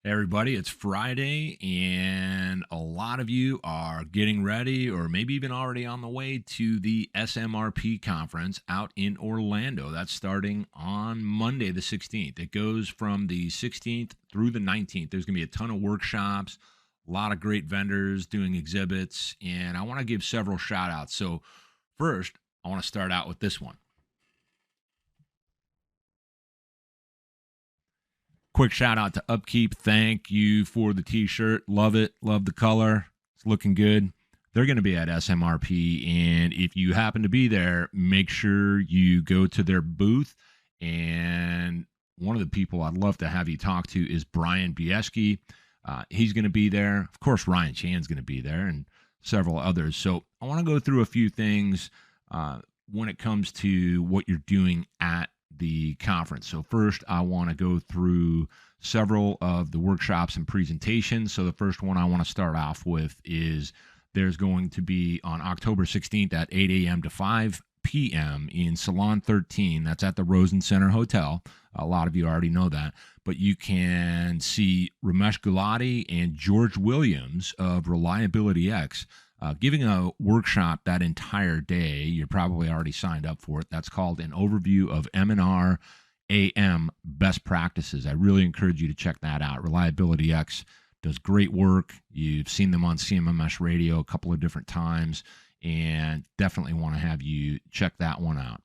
Hey everybody, it's Friday, and a lot of you are getting ready or maybe even already on the way to the SMRP conference out in Orlando. That's starting on Monday, the 16th. It goes from the 16th through the 19th. There's going to be a ton of workshops, a lot of great vendors doing exhibits, and I want to give several shout outs. So, first, I want to start out with this one. Quick shout out to UpKeep. Thank you for the t-shirt. Love it. Love the color. It's looking good. They're going to be at SMRP, and if you happen to be there, make sure you go to their booth. And one of the people I'd love to have you talk to is Bryan Biescke. He's going to be there. Of course, Ryan Chan's going to be there, and several others. So I want to go through a few things when it comes to what you're doing at the conference. So first, I want to go through several of the workshops and presentations. So the first one I want to start off with is there's going to be on October 16th at 8 a.m. to 5 p.m. in Salon 13. That's at the Rosen Center Hotel. A lot of you already know that. But you can see Ramesh Gulati and George Williams of ReliabilityX giving a workshop that entire day. You're probably already signed up for it. That's called an overview of M&R AM best practices. I really encourage you to check that out. ReliabilityX does great work. You've seen them on CMMS radio a couple of different times, and definitely want to have you check that one out.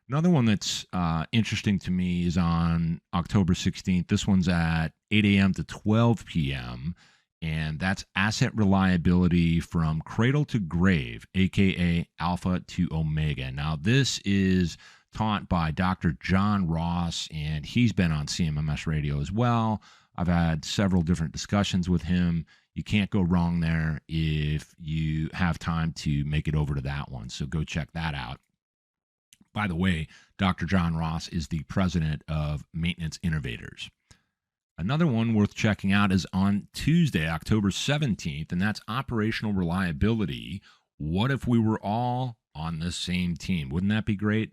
Another one that's interesting to me is on October 16th. This one's at 8 a.m. to 12 p.m., and that's asset reliability from cradle to grave, aka alpha to omega. Now, this is taught by Dr. John Ross, and he's been on CMMS radio as well. I've had several different discussions with him. You can't go wrong there if you have time to make it over to that one, so go check that out. By the way, Dr. John Ross is the president of Maintenance Innovators. Another one worth checking out is on Tuesday, October 17th, and that's operational reliability. What if we were all on the same team? Wouldn't that be great?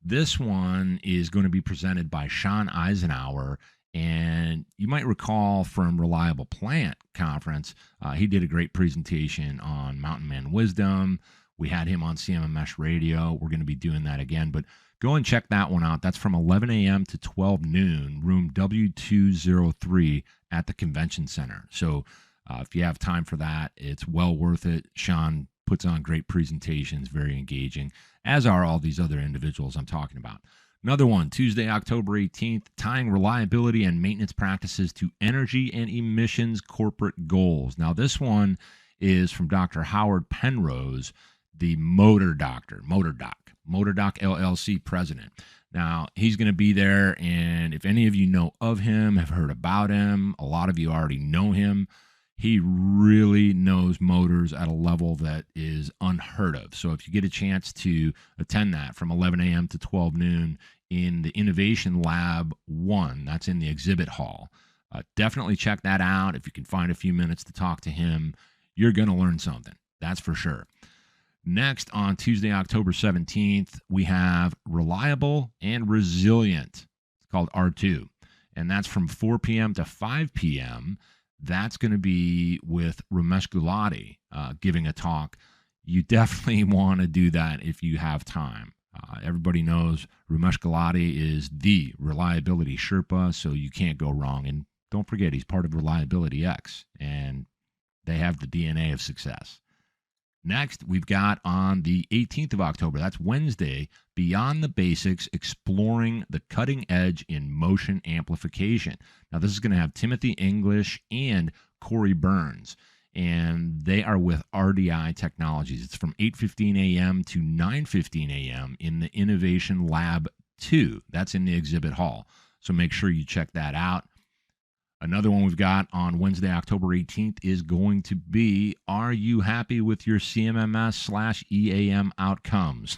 This one is going to be presented by Shon Isenhour, and you might recall from Reliable Plant Conference, he did a great presentation on Mountain Man Wisdom. We had him on CMMS radio. We're going to be doing that again, but go and check that one out. That's from 11 a.m. to 12 noon, room W203 at the Convention Center. So if you have time for that, it's well worth it. Shon puts on great presentations, very engaging, as are all these other individuals I'm talking about. Another one, Tuesday, October 18th, tying reliability and maintenance practices to energy and emissions corporate goals. Now, this one is from Dr. Howard Penrose, the Motor Doc LLC president. Now, he's going to be there, and if any of you know of him, have heard about him, a lot of you already know him. He really knows motors at a level that is unheard of. So if you get a chance to attend that from 11 a.m. to 12 noon in the Innovation Lab 1, that's in the exhibit hall, definitely check that out. If you can find a few minutes to talk to him, you're going to learn something. That's for sure. Next, on Tuesday, October 17th, we have Reliable and Resilient. It's called R2, and that's from 4 p.m. to 5 p.m. That's going to be with Ramesh Gulati giving a talk. You definitely want to do that if you have time. Everybody knows Ramesh Gulati is the reliability Sherpa, so you can't go wrong. And don't forget, he's part of ReliabilityX, and they have the DNA of success. Next, we've got on the 18th of October, that's Wednesday, Beyond the Basics, Exploring the Cutting Edge in Motion Amplification. Now, this is going to have Timothy English and Corey Burns, and they are with RDI Technologies. It's from 8:15 a.m. to 9:15 a.m. in the Innovation Lab 2. That's in the exhibit hall, so make sure you check that out. Another one we've got on Wednesday, October 18th is going to be, are you happy with your CMMS/EAM outcomes?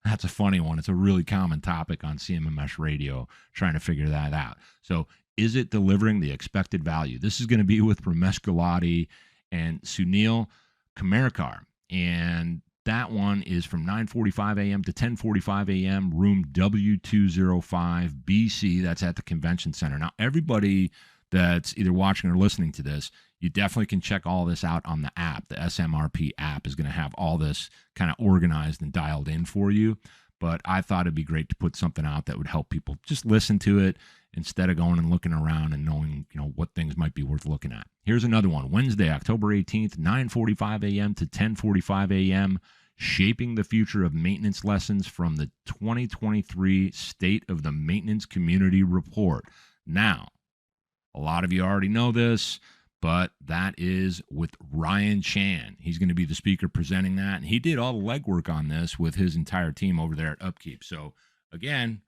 That's a funny one. It's a really common topic on CMMS radio, trying to figure that out. So is it delivering the expected value? This is going to be with Ramesh Gulati and Sunil Kamarkar. And that one is from 9:45 a.m. to 10:45 a.m., room W205 BC. That's at the Convention Center. Now, everybody that's either watching or listening to this, you definitely can check all this out on the app. The SMRP app is going to have all this kind of organized and dialed in for you. But I thought it'd be great to put something out that would help people just listen to it instead of going and looking around and knowing, what things might be worth looking at. Here's another one. Wednesday, October 18th, 9:45 a.m. to 10:45 a.m., Shaping the Future of Maintenance Lessons from the 2023 State of the Maintenance Community Report. Now, a lot of you already know this, but that is with Ryan Chan. He's going to be the speaker presenting that, and he did all the legwork on this with his entire team over there at UpKeep. So, again,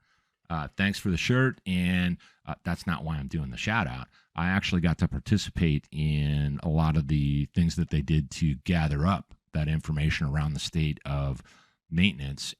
thanks for the shirt, and that's not why I'm doing the shout-out. I actually got to participate in a lot of the things that they did to gather up that information around the state of maintenance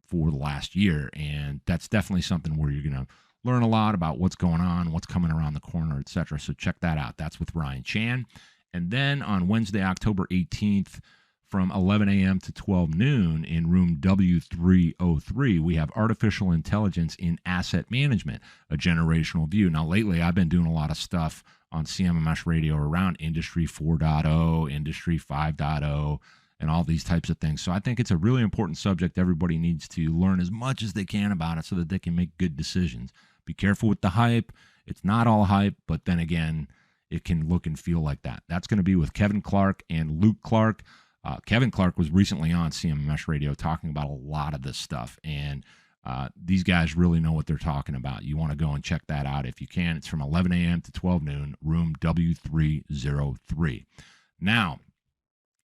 for the last year, and that's definitely something where you're going to learn a lot about what's going on, what's coming around the corner, etc. So check that out. That's with Ryan Chan. And then on Wednesday, October 18th, from 11 a.m. to 12 noon in room W303, we have Artificial Intelligence in Asset Management, a generational view. Now, lately, I've been doing a lot of stuff on CMMS radio around Industry 4.0, Industry 5.0, and all these types of things. So I think it's a really important subject. Everybody needs to learn as much as they can about it so that they can make good decisions. Be careful with the hype. It's not all hype, but then again, it can look and feel like that. That's going to be with Kevin Clark and Luke Clark. Kevin Clark was recently on CMMS radio talking about a lot of this stuff, and these guys really know what they're talking about. You want to go and check that out if you can. It's from 11 a.m. to 12 noon, room W303. Now,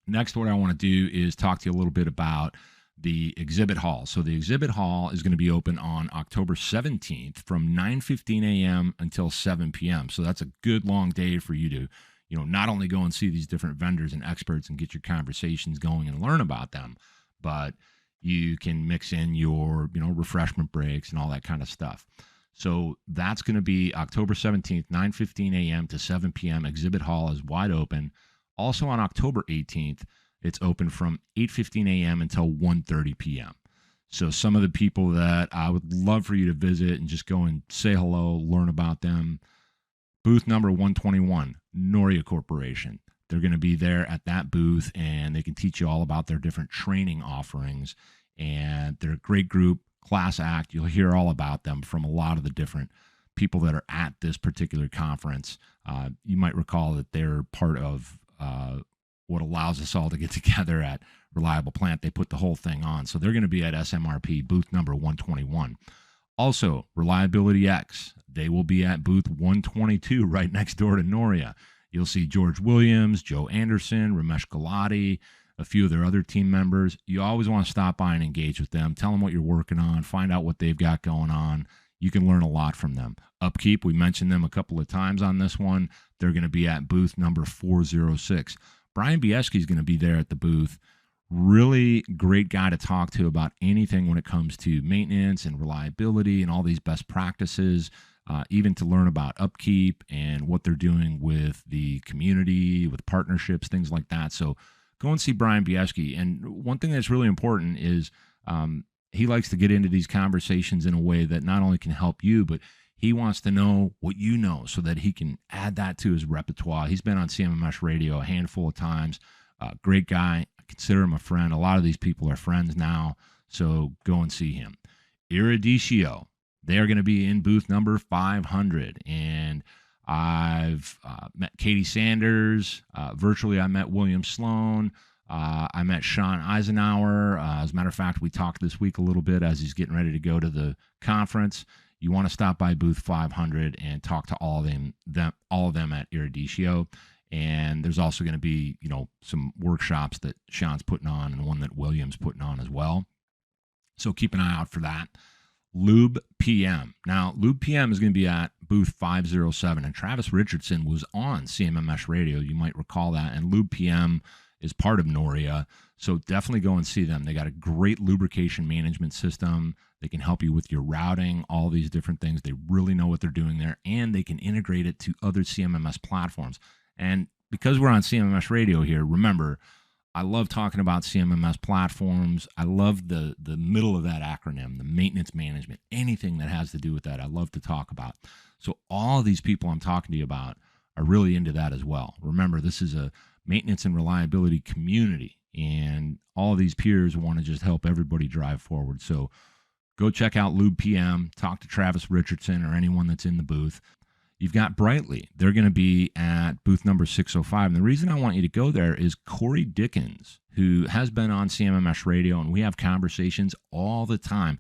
next, what I want to do is talk to you a little bit about the exhibit hall. So the exhibit hall is going to be open on October 17th from 9:15 a.m. until 7 p.m. So that's a good long day for you to, not only go and see these different vendors and experts and get your conversations going and learn about them, but you can mix in your, refreshment breaks and all that kind of stuff. So that's going to be October 17th, 9:15 a.m. to 7 p.m. Exhibit hall is wide open. Also on October 18th, it's open from 8:15 a.m. until 1:30 p.m. So some of the people that I would love for you to visit and just go and say hello, learn about them. Booth number 121, Noria Corporation. They're going to be there at that booth, and they can teach you all about their different training offerings. And they're a great group, class act. You'll hear all about them from a lot of the different people that are at this particular conference. You might recall that they're part of what allows us all to get together at Reliable Plant. They put the whole thing on. So they're going to be at SMRP, booth number 121. Also, ReliabilityX. They will be at booth 122 right next door to Noria. You'll see George Williams, Joe Anderson, Ramesh Gulati, a few of their other team members. You always want to stop by and engage with them. Tell them what you're working on. Find out what they've got going on. You can learn a lot from them. UpKeep, we mentioned them a couple of times on this one. They're going to be at booth number 406. Brian Biescke is going to be there at the booth. Really great guy to talk to about anything when it comes to maintenance and reliability and all these best practices, even to learn about UpKeep and what they're doing with the community, with partnerships, things like that. So go and see Brian Biescke. And one thing that's really important is he likes to get into these conversations in a way that not only can help you, but he wants to know what you know so that he can add that to his repertoire. He's been on CMMS radio a handful of times. Great guy. I consider him a friend. A lot of these people are friends now, so go and see him. Eruditio. They are going to be in booth number 500, and I've met Katie Sanders. Virtually, I met William Sloan. I met Shon Isenhour. As a matter of fact, we talked this week a little bit as he's getting ready to go to the conference. You want to stop by booth 500 and talk to all of them at Eruditio. And there's also going to be, some workshops that Shon's putting on and one that William's putting on as well. So keep an eye out for that. LubePM. Now, LubePM is going to be at booth 507, and Travis Richardson was on CMMS radio. You might recall that. And LubePM is part of Noria, so definitely go and see them. They got a great lubrication management system. They can help you with your routing, all these different things. They really know what they're doing there, and they can integrate it to other CMMS platforms. And because we're on CMMS radio here, remember, I love talking about CMMS platforms. I love the middle of that acronym, the maintenance management, anything that has to do with that. I love to talk about. So all of these people I'm talking to you about are really into that as well. Remember, this is a maintenance and reliability community, and all of these peers want to just help everybody drive forward. So go check out LubePM, talk to Travis Richardson or anyone that's in the booth. You've got Brightly. They're going to be at booth number 605. And the reason I want you to go there is Corey Dickens, who has been on CMMS Radio, and we have conversations all the time.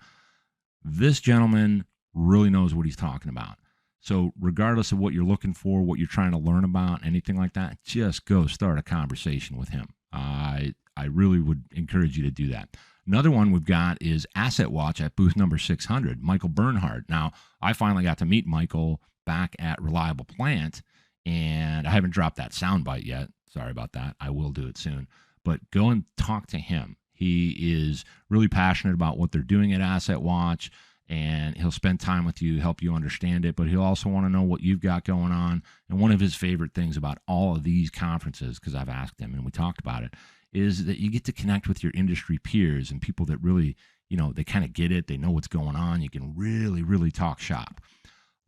This gentleman really knows what he's talking about. So regardless of what you're looking for, what you're trying to learn about, anything like that, just go start a conversation with him. I really would encourage you to do that. Another one we've got is AssetWatch at booth number 600, Michael Berndard. Now, I finally got to meet Michael back at Reliable Plant, and I haven't dropped that soundbite yet. Sorry about that. I will do it soon. But go and talk to him. He is really passionate about what they're doing at AssetWatch, and he'll spend time with you, help you understand it, but he'll also want to know what you've got going on. And one of his favorite things about all of these conferences, because I've asked him and we talked about it, is that you get to connect with your industry peers and people that really, they kind of get it. They know what's going on. You can really, really talk shop.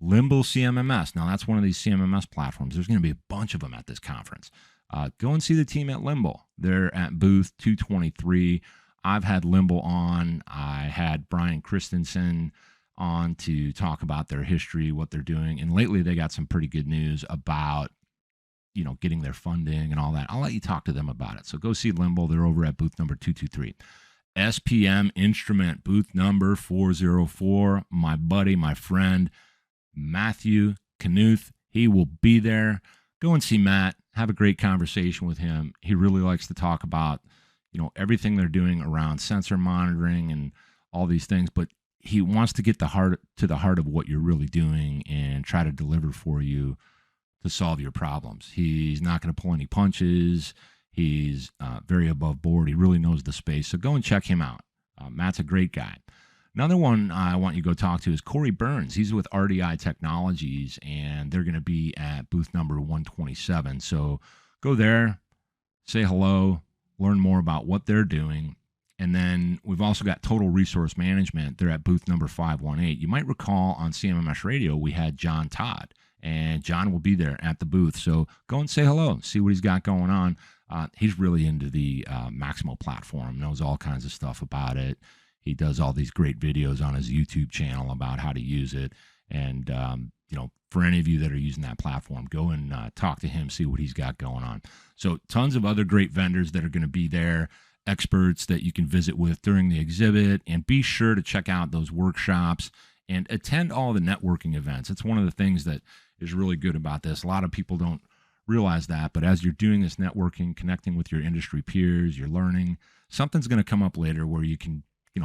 LimbleCMMS. Now, that's one of these CMMS platforms. There's going to be a bunch of them at this conference. Go and see the team at Limble. They're at booth 223. I've had Limble on. I had Bryan Christensen on to talk about their history, what they're doing. And lately, they got some pretty good news about, getting their funding and all that. I'll let you talk to them about it. So go see Limble. They're over at booth number 223. SPM Instrument, booth number 404. My buddy, my friend, MattKnuth, he will be there. Go and see Matt. Have a great conversation with him. He really likes to talk about, everything they're doing around sensor monitoring and all these things, but he wants to get to the heart of what you're really doing and try to deliver for you to solve your problems. He's not going to pull any punches. He's very above board. He really knows the space. So go and check him out. Matt's a great guy. Another one I want you to go talk to is Corey Burns. He's with RDI Technologies, and they're going to be at booth number 127. So go there, say hello, learn more about what they're doing. And then we've also got Total Resource Management. They're at booth number 518. You might recall on CMMS Radio, we had Todd, and John will be there at the booth. So go and say hello, see what he's got going on. He's really into the Maximo platform, knows all kinds of stuff about it. He does all these great videos on his YouTube channel about how to use it. And, for any of you that are using that platform, go and talk to him, see what he's got going on. So tons of other great vendors that are going to be there, experts that you can visit with during the exhibit, and be sure to check out those workshops and attend all the networking events. It's one of the things that is really good about this. A lot of people don't realize that, but as you're doing this networking, connecting with your industry peers, you're learning, something's going to come up later where you can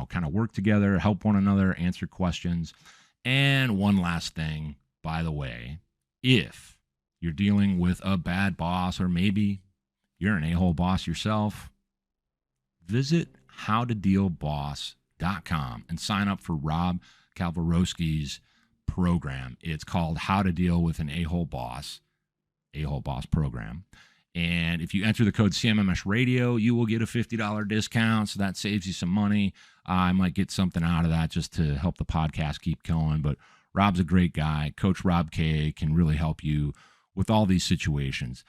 kind of work together, help one another, answer questions. And one last thing, by the way, if you're dealing with a bad boss, or maybe you're an a-hole boss yourself, visit howtodealboss.com and sign up for Rob Kalwarowski's program. It's called How to Deal with an A-hole Boss program. And if you enter the code CMMS Radio, you will get a $50 discount. So that saves you some money. I might get something out of that just to help the podcast keep going. But Rob's a great guy. Coach Rob K can really help you with all these situations.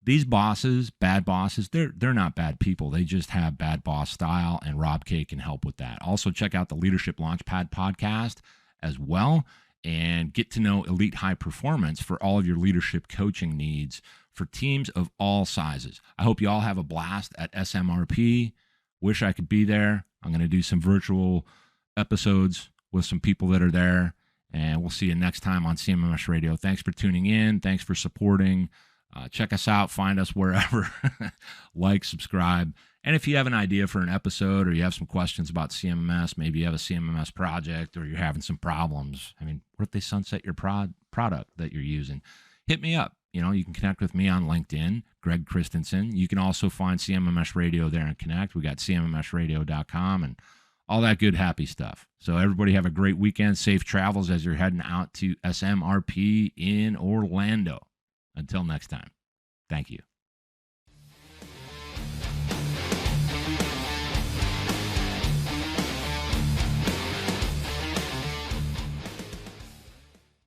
These bosses, bad bosses, they're not bad people. They just have bad boss style, and Rob K can help with that. Also, check out the Leadership Launchpad podcast as well, and get to know Elite High Performance for all of your leadership coaching needs for teams of all sizes. I hope you all have a blast at SMRP. Wish I could be there. I'm going to do some virtual episodes with some people that are there, and we'll see you next time on CMMS Radio. Thanks for tuning in. Thanks for supporting. Check us out. Find us wherever. Like, subscribe. And if you have an idea for an episode, or you have some questions about CMMS, maybe you have a CMMS project, or you're having some problems. I mean, what if they sunset your product that you're using? Hit me up. You can connect with me on LinkedIn, Greg Christensen. You can also find CMMS Radio there and connect. We got cmmsradio.com and all that good, happy stuff. So everybody have a great weekend. Safe travels as you're heading out to SMRP in Orlando. Until next time, thank you.